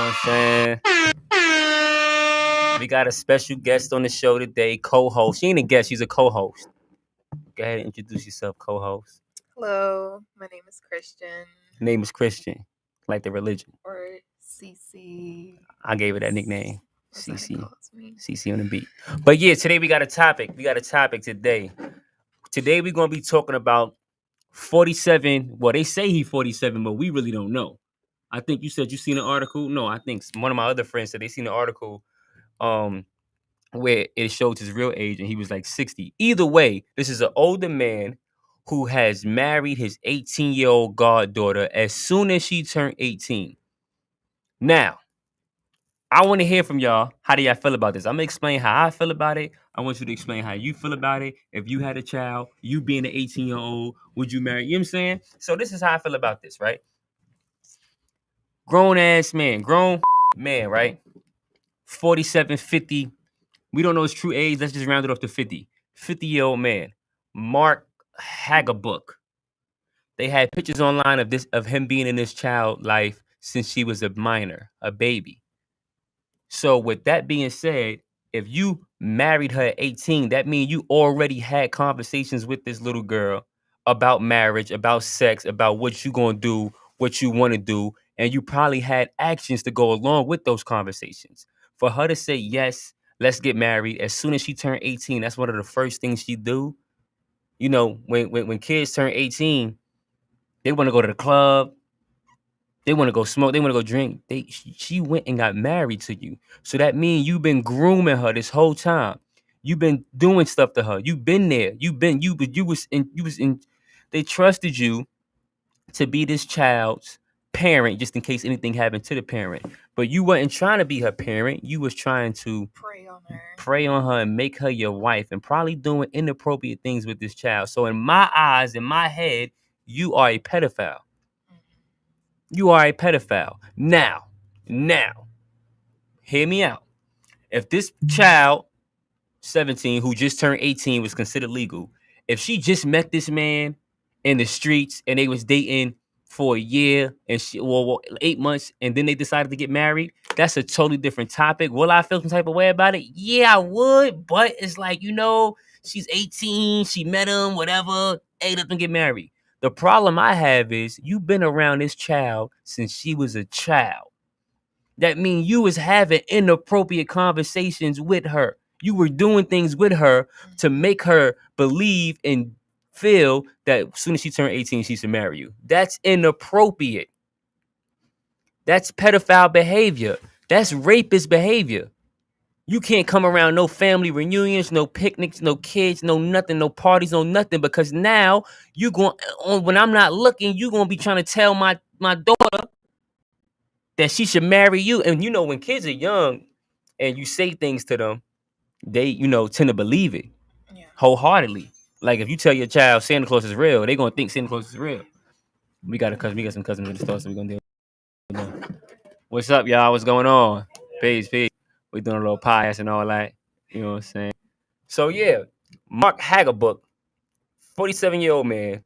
what I'm saying? We got a special guest on the show today, co-host. She ain't a guest, she's a co-host. Go ahead and introduce yourself, co-host. Hello, my name is Christian. Name is Christian, like the religion. Or CC. I gave her that nickname, That's what it CC. calls me. CC on the beat. But yeah, today we got a topic. We got a topic today. Today we're gonna be talking about 47. Well, they say he 47, but we really don't know. I think you said you seen an article. No, I think one of my other friends said they seen an article where it showed his real age and he was like 60. Either way, this is an older man who has married his 18-year-old goddaughter as soon as she turned 18. Now, I want to hear from y'all. How do y'all feel about this? I'm gonna explain how I feel about it. I want you to explain how you feel about it. If you had a child, you being an 18-year-old, would you marry? You know what I'm saying? So this is how I feel about this, right? Grown ass man, grown man, right? 47, 50. We don't know his true age. Let's just round it off to 50. 50-year-old man, Mark Haugabook. They had pictures online of him being in this child life since she was a minor, a baby. So with that being said, if you married her at 18, that means you already had conversations with this little girl about marriage, about sex, about what you gonna do, what you want to do, and you probably had actions to go along with those conversations. For her to say yes, let's get married as soon as she turned 18, that's one of the first things she do. You know, when kids turn 18, they want to go to the club, they want to go smoke. They want to go drink. She went and got married to you. So that means you've been grooming her this whole time. You've been doing stuff to her. You've been there. You was in. They trusted you to be this child's parent, just in case anything happened to the parent. But you wasn't trying to be her parent. You was trying to prey on her and make her your wife, and probably doing inappropriate things with this child. So in my eyes, in my head, you are a pedophile. You are a pedophile. Now, hear me out. If this child, 17, who just turned 18, was considered legal, if she just met this man in the streets and they was dating for a year and 8 months and then they decided to get married, that's a totally different topic. Will I feel some type of way about it? Yeah, I would, but it's like, she's 18, she met him, whatever, hey, let them get married. The problem I have is you've been around this child since she was a child. That means you was having inappropriate conversations with her. You were doing things with her to make her believe and feel that as soon as she turned 18, she should marry you. That's inappropriate. That's pedophile behavior. That's rapist behavior. You can't come around no family reunions, no picnics, no kids, no nothing, no parties, no nothing, because now you going on when I'm not looking, you gonna be trying to tell my daughter that she should marry you. And when kids are young and you say things to them, they, tend to believe it wholeheartedly. Like if you tell your child Santa Claus is real, they gonna think Santa Claus is real. We got some cousins in the store, so we gonna deal with them. What's up, y'all? What's going on? Peace. We doing a little pious and all that. You know what I'm saying? So yeah, Mark Haugabook, 47-year-old man,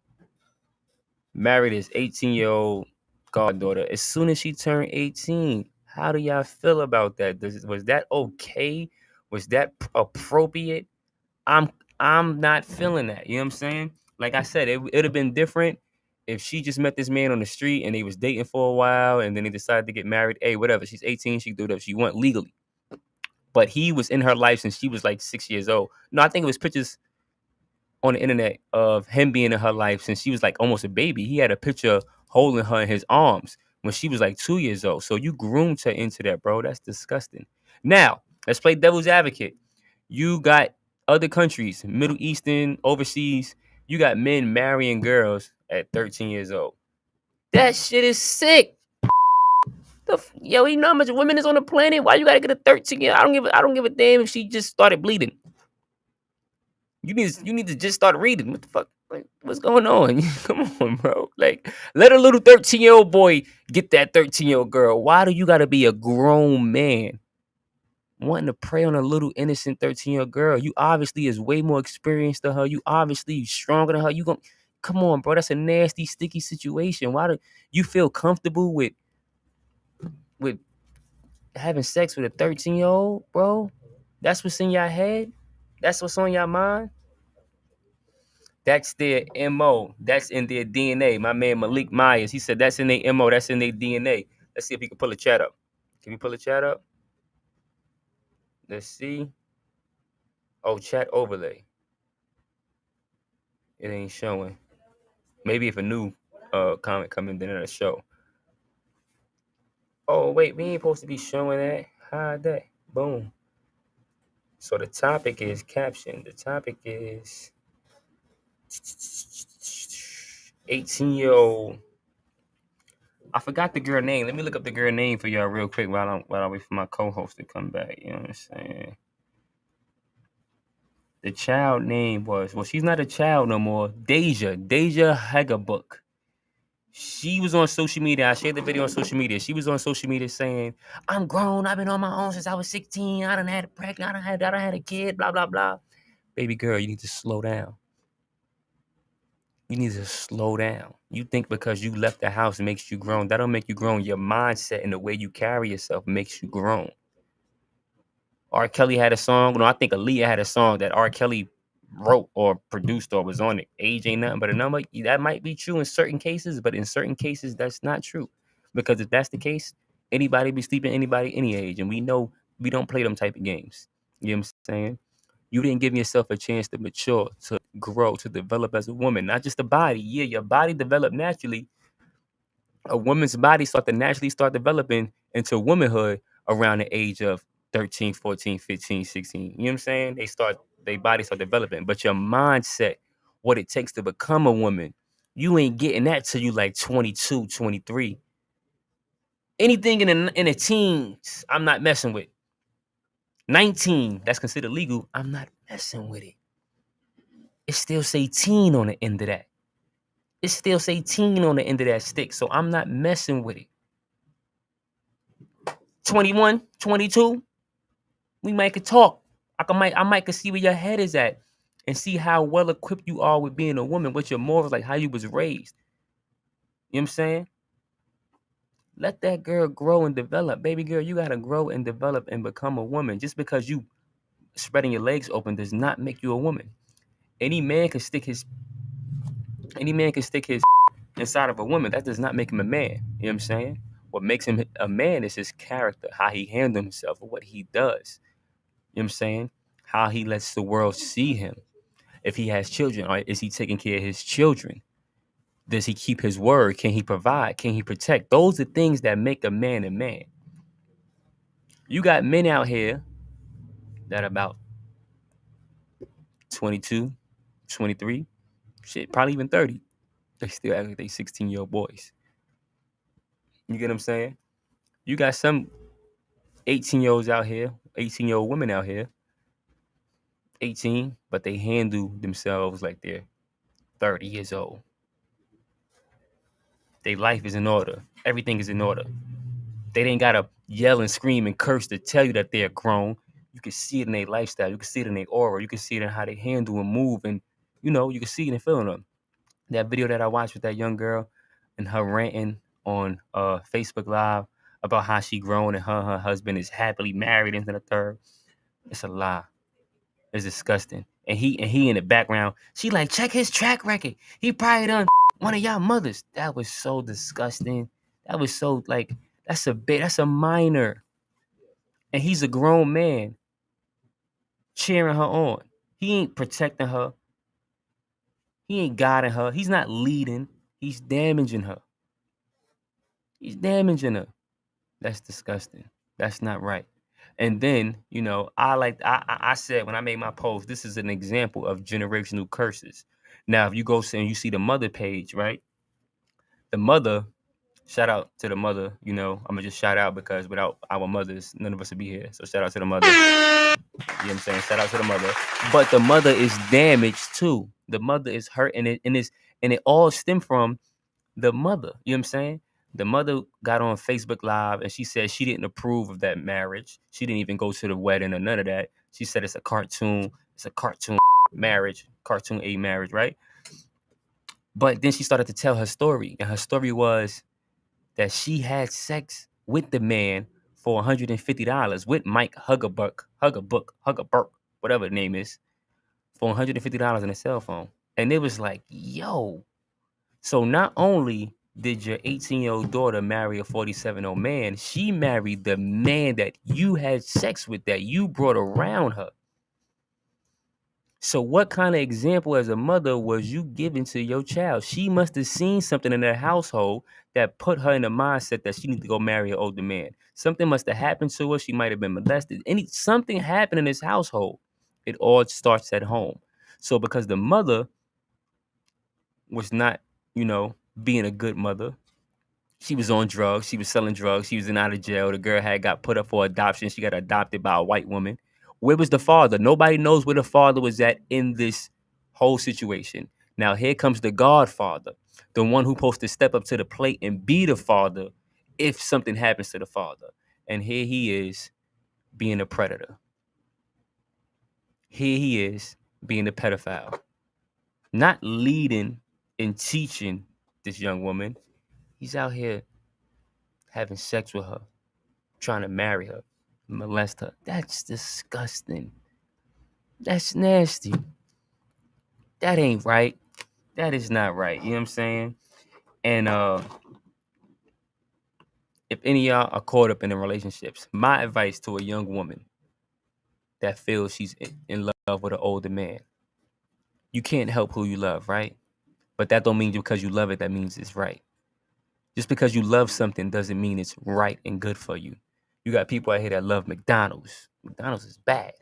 married his 18-year-old goddaughter as soon as she turned 18. How do y'all feel about that? Was that okay? Was that appropriate? I'm not feeling that. You know what I'm saying? Like I said, it'd have been different if she just met this man on the street and they was dating for a while and then they decided to get married. Hey, whatever. She's 18. She can do whatever she want legally. But he was in her life since she was like 6 years old. No, I think it was pictures on the internet of him being in her life since she was like almost a baby. He had a picture holding her in his arms when she was like 2 years old. So you groomed her into that, bro. That's disgusting. Now, let's play devil's advocate. You got other countries, Middle Eastern, overseas, you got men marrying girls at 13 years old. That shit is sick. Yo, you know how much women is on the planet? Why you gotta get a 13-year? I don't give a damn if she just started bleeding. You need to just start reading. What the fuck? Like, what's going on? Come on, bro. Like, let a little 13-year-old boy get that 13-year-old girl. Why do you gotta be a grown man wanting to prey on a little innocent 13-year-old girl? You obviously is way more experienced than her. You obviously stronger than her. Come on, bro. That's a nasty, sticky situation. Why do you feel comfortable with having sex with a 13-year-old, bro. That's what's in your head. That's what's on your mind. That's their MO. That's in their DNA. My man Malik Myers, he said that's in their MO. That's in their DNA. Let's see if we can pull a chat up. Can we pull a chat up? Let's see. Oh, chat overlay. It ain't showing. Maybe if a new comment come in, then it'll show. Oh, wait, we ain't supposed to be showing that. Hide that. Boom. So the topic is caption. The topic is 18-year-old. I forgot the girl name. Let me look up the girl name for y'all real quick while I wait for my co-host to come back. You know what I'm saying? The child name was, well, she's not a child no more. Deja Haugabook. She was on social media. I shared the video on social media. She was on social media saying, "I'm grown. I've been on my own since I was 16. I done had a pregnant. I done had a kid. Blah blah blah." Baby girl, you need to slow down. You need to slow down. You think because you left the house makes you grown. That don't make you grown. Your mindset and the way you carry yourself makes you grown. R. Kelly had a song. No, I think Aaliyah had a song that R. Kelly wrote or produced or was on it. Age ain't nothing but a number. That might be true in certain cases, but in certain cases, that's not true. Because if that's the case, anybody be sleeping anybody any age. And we know we don't play them type of games. You know what I'm saying? You didn't give yourself a chance to mature, to grow, to develop as a woman. Not just the body. Yeah, your body developed naturally. A woman's body start developing into womanhood around the age of 13, 14, 15, 16. You know what I'm saying? Their body start developing. But your mindset, what it takes to become a woman, you ain't getting that till you like 22, 23. Anything in the teens, I'm not messing with. 19, that's considered legal, I'm not messing with it. It still say teen on the end of that. It still say teen on the end of that stick, so I'm not messing with it. 21, 22, we might could talk. I might could see where your head is at and see how well equipped you are with being a woman, what your morals, like how you was raised. You know what I'm saying? Let that girl grow and develop. Baby girl, you gotta grow and develop and become a woman. Just because you spreading your legs open does not make you a woman. Any man can stick his inside of a woman. That does not make him a man. You know what I'm saying? What makes him a man is his character, how he handles himself, what he does. You know what I'm saying? How he lets the world see him. If he has children, or is he taking care of his children? Does he keep his word? Can he provide? Can he protect? Those are things that make a man a man. You got men out here that are about 22, 23, shit, probably even 30. They still act like they 16-year-old boys. You get what I'm saying? You got some 18-year-olds out here, 18-year-old women out here, 18, but they handle themselves like they're 30 years old. Their life is in order. Everything is in order. They ain't gotta yell and scream and curse to tell you that they're grown. You can see it in their lifestyle. You can see it in their aura. You can see it in how they handle and move, and you can see it and feel them. That video that I watched with that young girl and her ranting on Facebook Live about how she grown and her husband is happily married into the third. It's a lie. It's disgusting. And he in the background, she like, check his track record. He probably done one of y'all mothers. That was so disgusting. That was so like that's a minor. And he's a grown man cheering her on. He ain't protecting her. He ain't guiding her. He's not leading. He's damaging her. He's damaging her. That's disgusting. That's not right. And then, I said when I made my post, this is an example of generational curses. Now, if you go and you see the mother page, right? The mother, shout out to the mother, I'm gonna just shout out because without our mothers, none of us would be here. So shout out to the mother. You know what I'm saying? Shout out to the mother. But the mother is damaged too. The mother is hurt and it all stemmed from the mother. You know what I'm saying? The mother got on Facebook Live and she said she didn't approve of that marriage. She didn't even go to the wedding or none of that. She said it's a cartoon. It's a cartoon marriage, cartoon A marriage, right? But then she started to tell her story. And her story was that she had sex with the man for $150 with Mike Huggabook, whatever the name is, for $150 on a cell phone. And it was like, yo. So not only did your 18-year-old daughter marry a 47-year-old man, she married the man that you had sex with, that you brought around her. So what kind of example as a mother was you giving to your child? She must have seen something in their household that put her in the mindset that she need to go marry an older man. Something must have happened to her. She might have been molested. Something happened in this household. It all starts at home. So because the mother was not, being a good mother, she was on drugs. She was selling drugs. She was in out of jail. The girl had got put up for adoption. She got adopted by a white woman. Where was the father? Nobody knows where the father was at in this whole situation. Now here comes the godfather, the one who's supposed to step up to the plate and be the father if something happens to the father. And here he is being a predator. Here he is being a pedophile. Not leading and teaching this young woman. He's out here having sex with her, trying to marry her, molest her. That's disgusting. That's nasty. That ain't right. That is not right. You know what I'm saying? And if any of y'all are caught up in the relationships, my advice to a young woman that feels she's in love with an older man, you can't help who you love, right? But that don't mean because you love it, that means it's right. Just because you love something doesn't mean it's right and good for you. You got people out here that love McDonald's. McDonald's is bad.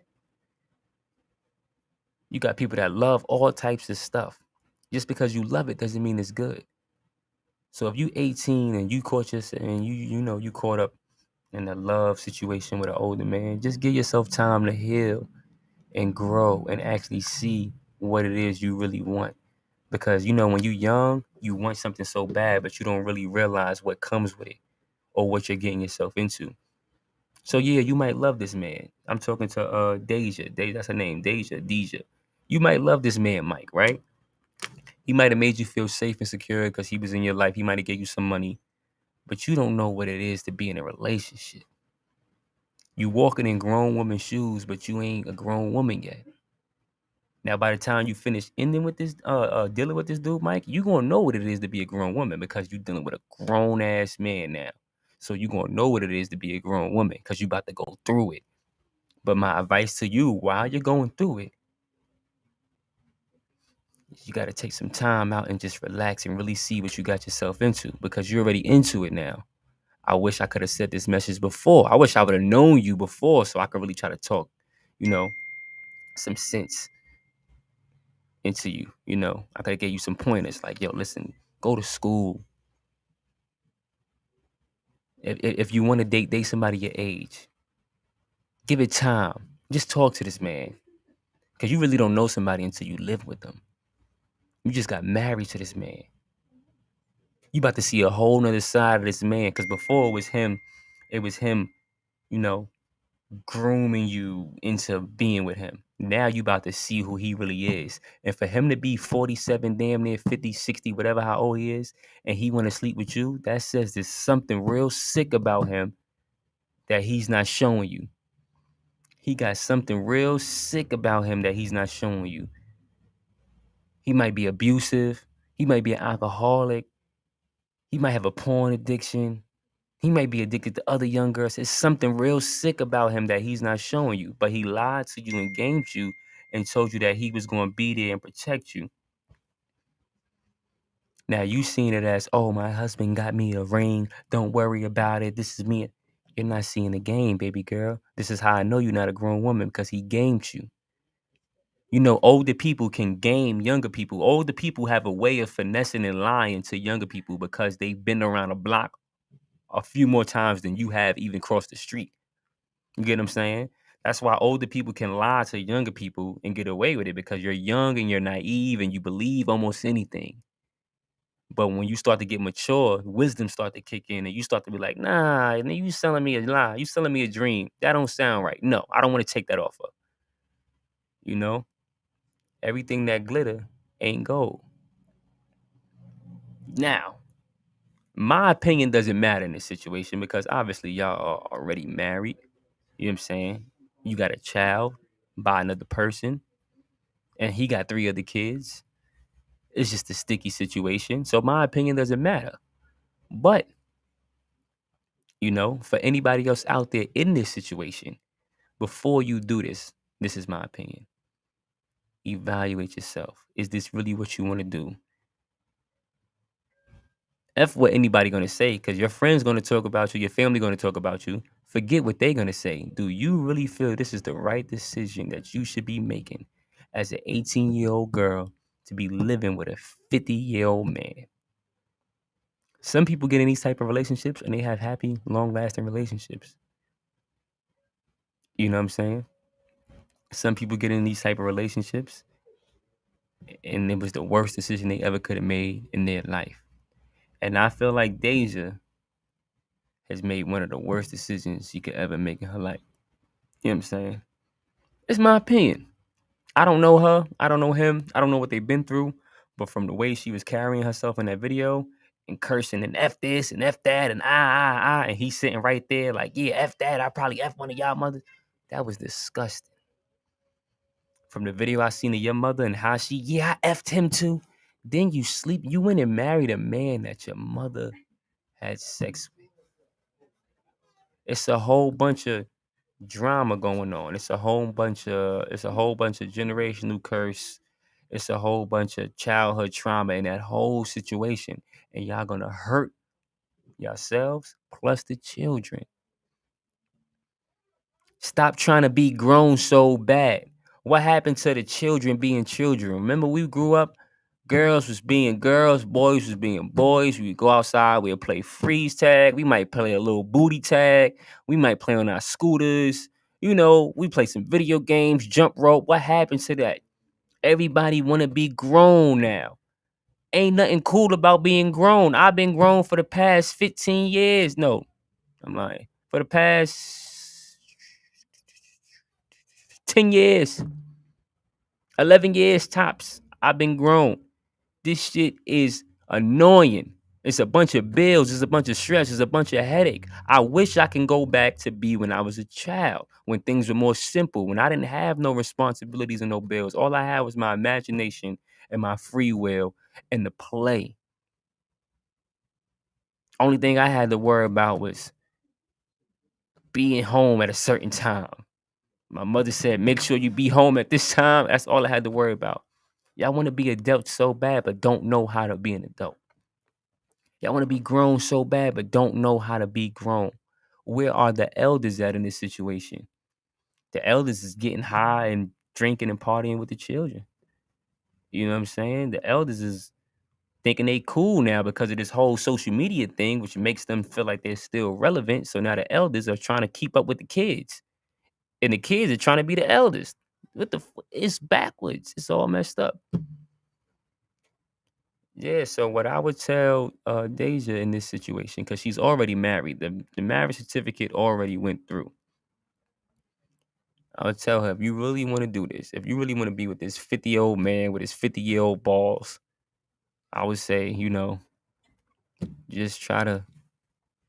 You got people that love all types of stuff. Just because you love it doesn't mean it's good. So if you 18 and you caught yourself and you caught up in a love situation with an older man, just give yourself time to heal and grow and actually see what it is you really want. Because when you're young, you want something so bad, but you don't really realize what comes with it or what you're getting yourself into. So yeah, you might love this man. I'm talking to Deja. That's her name, Deja. You might love this man, Mike, right? He might have made you feel safe and secure because he was in your life. He might have gave you some money, but you don't know what it is to be in a relationship. You walking in grown woman shoes, but you ain't a grown woman yet. Now, by the time you finish ending with this, dealing with this dude, Mike, you gonna know what it is to be a grown woman because you dealing with a grown ass man now. So you gonna know what it is to be a grown woman because you about to go through it. But my advice to you, while you're going through it, you got to take some time out and just relax and really see what you got yourself into because you're already into it now. I wish I could have said this message before. I wish I would have known you before so I could really try to talk, some sense into you. I could have gave you some pointers like, yo, listen, go to school. If you want to date somebody your age. Give it time. Just talk to this man because you really don't know somebody until you live with them. You just got married to this man. You about to see a whole nother side of this man because before it was him, you know, grooming you into being with him. Now you about to see who he really is. And for him to be 47, damn near 50, 60, whatever how old he is, and he want to sleep with you, that says there's something real sick about him that he's not showing you. He got something real sick about him that he's not showing you. He might be abusive. He might be an alcoholic. He might have a porn addiction. He might be addicted to other young girls. There's something real sick about him that he's not showing you. But he lied to you and gamed you and told you that he was going to be there and protect you. Now you seen it as, oh, my husband got me a ring. Don't worry about it. This is me. You're not seeing the game, baby girl. This is how I know you're not a grown woman because he gamed you. Older people can game younger people. Older people have a way of finessing and lying to younger people because they've been around a block a few more times than you have even crossed the street. You get what I'm saying? That's why older people can lie to younger people and get away with it because you're young and you're naive and you believe almost anything. But when you start to get mature, wisdom start to kick in and you start to be like, nah, you selling me a lie. You selling me a dream. That don't sound right. No, I don't want to take that off of. You know? Everything that glitter ain't gold. Now, My opinion doesn't matter in this situation because obviously y'all are already married. You know what I'm saying? You got a child by another person, and he got three other kids. It's just a sticky situation. So my opinion doesn't matter. But, for anybody else out there in this situation, before you do this, this is my opinion. Evaluate yourself. Is this really what you want to do? F what anybody gonna say, because your friends gonna talk about you, your family gonna talk about you. Forget what they gonna say. Do you really feel this is the right decision that you should be making as an 18-year-old girl to be living with a 50-year-old man? Some people get in these type of relationships and they have happy, long-lasting relationships. You know what I'm saying? Some people get in these type of relationships and it was the worst decision they ever could have made in their life. And I feel like Deja has made one of the worst decisions she could ever make in her life. You know what I'm saying? It's my opinion. I don't know her. I don't know him. I don't know what they've been through. But from the way she was carrying herself in that video and cursing and F this and F that and and he's sitting right there like, yeah, F that. I probably F one of y'all mothers. That was disgusting. From the video I seen of your mother and how I F'd him too. Then you went and married a man that your mother had sex with. It's a whole bunch of drama going on. It's a whole bunch of generational curse. It's a whole bunch of childhood trauma in that whole situation. And y'all gonna hurt yourselves plus the children. Stop trying to be grown so bad. What happened to the children being children? Remember we grew up, girls was being girls, boys was being boys. We'd go outside, we'd play freeze tag, we might play a little booty tag, we might play on our scooters, we play some video games, jump rope. What happened to that? Everybody wanna be grown now. Ain't nothing cool about being grown. I've been grown for the past 15 years. No, I'm lying. For the past 10 years, 11 years tops, I've been grown. This shit is annoying. It's a bunch of bills. It's a bunch of stress. It's a bunch of headache. I wish I can go back to be when I was a child, when things were more simple, when I didn't have no responsibilities and no bills. All I had was my imagination and my free will and the play. Only thing I had to worry about was being home at a certain time. My mother said, make sure you be home at this time. That's all I had to worry about. Y'all want to be adults so bad, but don't know how to be an adult. Y'all want to be grown so bad, but don't know how to be grown. Where are the elders at in this situation? The elders is getting high and drinking and partying with the children. You know what I'm saying? The elders is thinking they cool now because of this whole social media thing, which makes them feel like they're still relevant. So now the elders are trying to keep up with the kids, and the kids are trying to be the elders. It's backwards. It's all messed up. Yeah. So what I would tell Deja in this situation, because she's already married, the marriage certificate already went through. I would tell her, if you really want to do this, if you really want to be with this 50-year-old man with his 50-year-old balls, I would say, just try to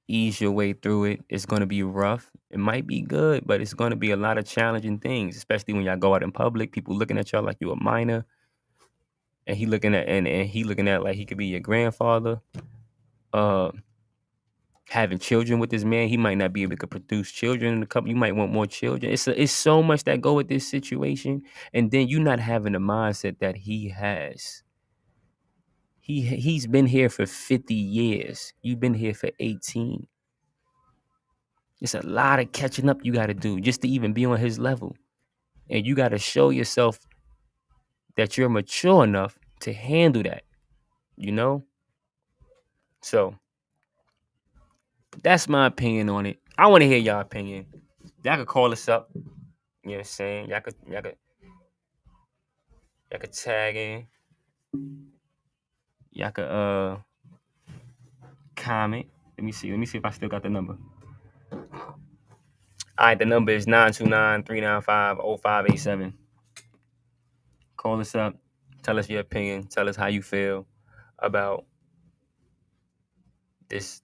ease your way through it. It's going to be rough. It might be good, but it's going to be a lot of challenging things, especially when y'all go out in public. People looking at y'all like you a minor, and he looking at like he could be your grandfather. Uh, Having children with this man, he might not be able to produce children in the couple. You might want more children. It's so much that go with this situation, and then you not having the mindset that he has. He's been here for 50 years. You've been here for 18. It's a lot of catching up you got to do just to even be on his level. And you got to show yourself that you're mature enough to handle that, you know? So that's my opinion on it. I want to hear y'all opinion. Y'all could call us up. You know what I'm saying? Y'all could tag in. Y'all could comment. Let me see. Let me see if I still got the number. All right, the number is 929-395-0587. Call us up. Tell us your opinion. Tell us how you feel about this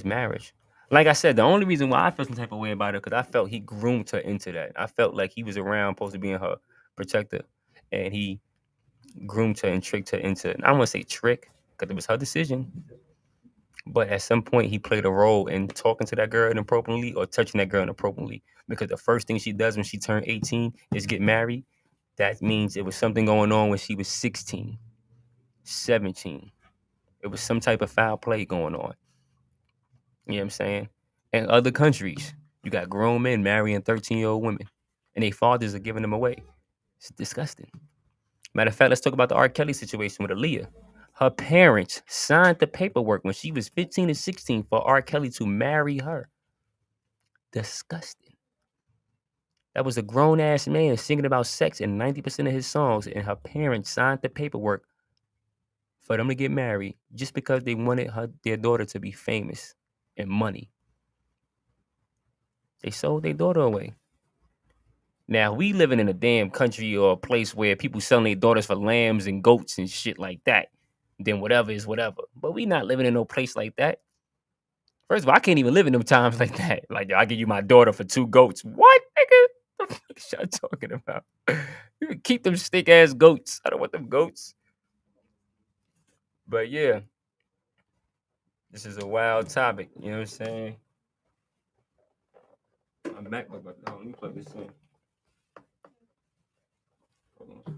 marriage. Like I said, the only reason why I felt some type of way about it because I felt he groomed her into that. I felt like he was around, supposed to be her protector, and he groomed her and tricked her into. I don't want to say trick because it was her decision, but at some point he played a role in talking to that girl inappropriately or touching that girl inappropriately. Because the first thing she does when she turned 18 is get married. That means it was something going on when she was 16, 17. It was some type of foul play going on. You know what I'm saying? In other countries, you got grown men marrying 13-year-old women, and their fathers are giving them away. It's disgusting. Matter of fact, let's talk about the R. Kelly situation with Aaliyah. Her parents signed the paperwork when she was 15 and 16 for R. Kelly to marry her. Disgusting. That was a grown ass man singing about sex in 90% of his songs, and her parents signed the paperwork for them to get married just because they wanted their daughter to be famous and money. They sold their daughter away. Now we living in a damn country or a place where people selling their daughters for lambs and goats and shit like that. Then whatever is whatever. But we not living in no place like that. First of all, I can't even live in them times like that. Like, I give you my daughter for 2 goats. What, nigga? The fuck is y'all talking about? You can keep them stick ass goats. I don't want them goats. But yeah, this is a wild topic. You know what I'm saying? I'm back. Let me plug this in. Hold on.